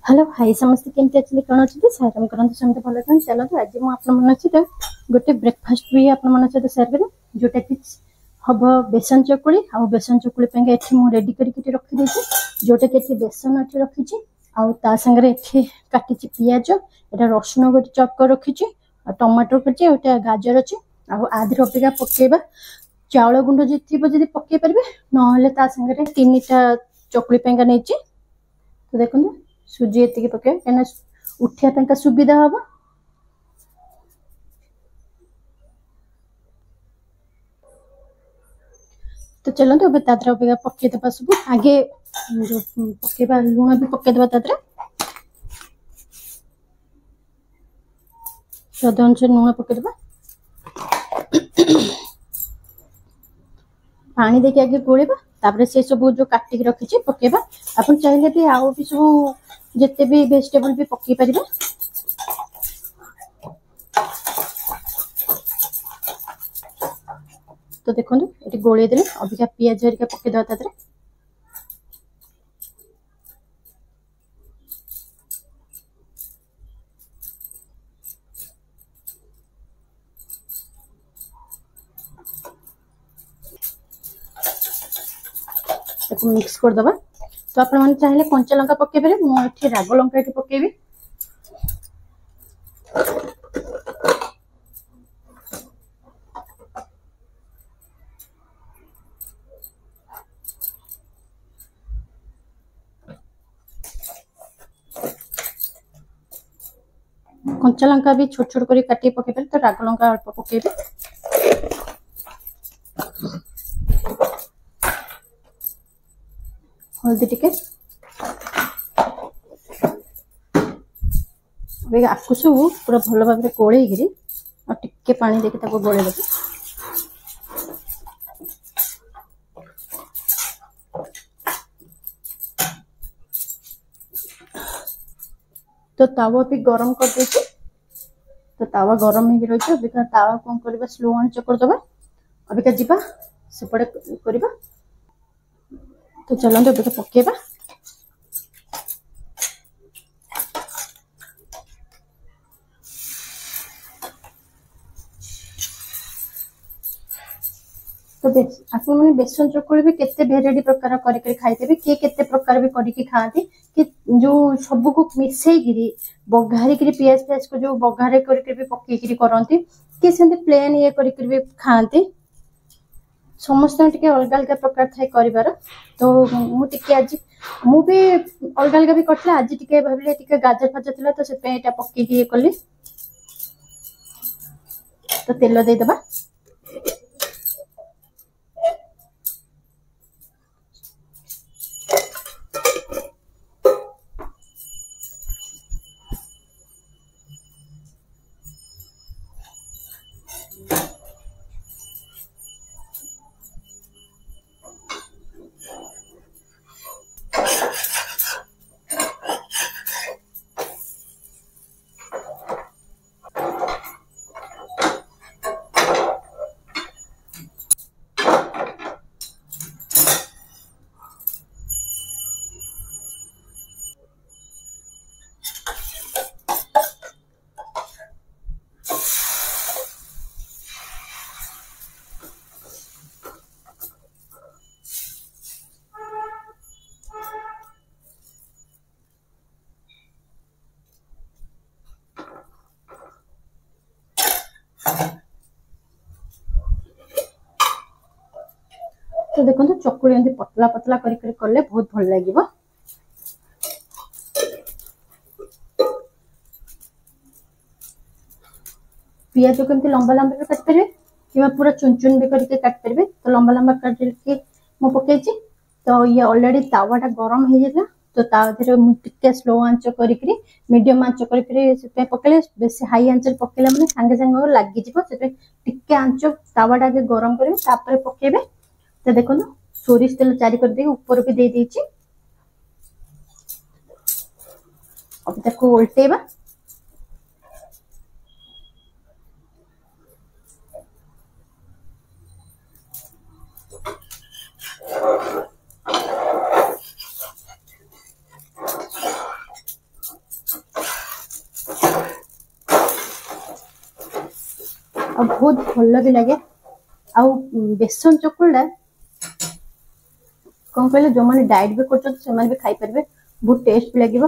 Hello hi समस्त केमती अच्छे कौन अच्छे साराम करते समस्त भल कौन चलते आज मुझे सहित गोटे ब्रेकफास्ट भी आप सहित सेयार करें जोटा कि हम बेसन चकुली आ बेसन चकुली मुझे रेडी करके रखी जोटा कि बेसन अच्छे रखी आ सागर काटी पिज यहाँ रसुण गोटे चप कर रखी टमाटर कटे गोटे गाजर अच्छे आधे अपेक्षा पकेबा चाउल गुंड जी थी जी पकई पारे ना सागर तीन टा चकुली नहीं तो देखो सुजी एति पके कहीं उठा सुविधा हम तो चलते अब तादर पकईदे सब आगे जो पकेबा लुण भी पकईदे तादर स्वाद अनुसार लुण पकईदे पानी देके आगे गोलेबा तापर से सब जो काटिक रखी पकेबा आप चाहिए भी आउ भी सब जिते भी वेजिटेबल भी पकई पारे तो देखो ये गोले देले अबिका पियाज हरिका पकईदे तादर मिक्स करदबा तो आप चाहिए कंचा लंका पकई पारे मुझे राग लंका ये पकेबी कंचा लंका भी छोट छोट कर काटी पकई पारे तो राग लंका अल्प पकेबी हल्दी टिके आपको सब पूरा भल भाव गोल टिके पानी देके गोले देते तो तावा भी गरम कर दे तो तावा गरम हो रही है तावा कौन करवा स्लो आंच करदे अबिका जीवा सेपटे करवा तो चलते अबिका पकेबा तो आप मैंने बेसन चकुली भी केते भेराइटी प्रकार करके खाइदेवे किए केते प्रकार भी करके खाती कि जो सब को मिसई बघारी पियाज पियाज को जो बघारे करके भी पकईकरी करती कि से प्लेन ये करके भी खाती समस्त टे अलग अलग प्रकार थाए कर तो मुझे आज मु भी अलग अलग भी करते आज टे भाविले टे गाजर फाजर थी तो से पकईकी ये कली तो तेल देदेबा तो देखो तो चकुली एमती पतला पतला कले बहुत भल लगे पियाज को एमती लंबा लंबा काट पारे कि पूरा चुन चुन भी करके काट पारे तो लंबा लंबा काटिके मु पकई तो ये ऑलरेडी तावाटा गरम हो जाता तो तादे टे स्लो आंच कर मीडियम आंच कर पकड़े बेस हाई आंच पकड़ा मैंने सांगे सांगे लगे टे आंच तावाटा आगे गरम करेंगे पकेबे तो देखो ना सोरिष तेल चारी कर दे ऊपर भी दे दीची अब ताको उल्टेबा बहुत भल भी लगे। आउ बेसन चकुड़ा कौन कहले जो मैंने डाइट भी कर भी खाई पारे, बहुत टेस्ट भी लगे।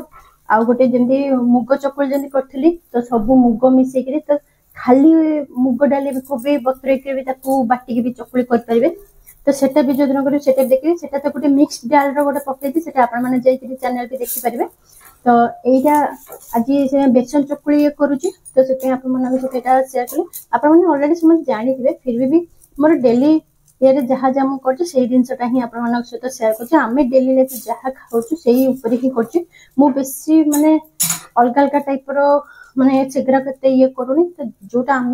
आउ गोटे जमी मुग चकुड़ी जमी करी तो सब मुग मिसेक तो खाली मुग डाली को भी बतुरे बाटिक भी चकुड़ी करेंगे। तो सेटा भी जो दिन करेंगे देखिए, सेटा तो गोटे मिक्स डाल रोटे पकई से चैनल भी देखिपारे। तो यहाँ आज से बेसन चकुड़ी करुच्ची, तो से सेयार कली आपने अलरेडी समझ जानी थे, फिर भी मोर डेली ये जहाँ जहाँ मुझे से जिनसा ही आप सहित सेयार कर डेली लाइफ जहाँ खाऊँ से ही करेसी मानने अलग अलग टाइप मानने सेगुरा के ये करूनी। तो जोटा आम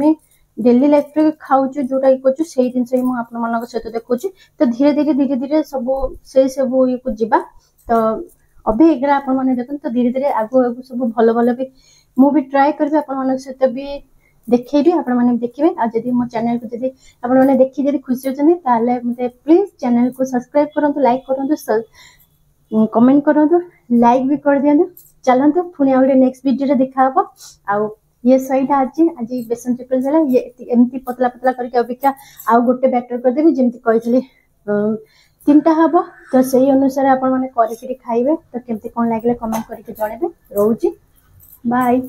डेली लाइफ रे खाऊँ जोटा ये कर जिन सहित देखा। तो धीरे धीरे धीरे धीरे सब से सब ये को जीवा। तो अभी एगरा आपने देखते तो धीरे धीरे आगु आगु सब भल भल भी मुझे ट्राए करी आप सहित भी देखी आपने देखिए। आदि मो चैनल को जब आपने देखी खुशी होती मत प्लीज चैनल को सब्सक्राइब करूँ, लाइक करूँ, कमेंट करूँ, लाइक भी कर दिखाँ। चलते पुणी आ नेक्स्ट वीडियो देखा आउ ये सहीटा आज आज बेसन चकुड़ी है ये एमती पतला पतला करके अपेक्षा आउ गोटे बैटर करदेवी जमी कही 3टा हम। तो सही अनुसार आप खाइबे। तो केमती कौन लगे कमेंट करके जणेबे। रोची बाय।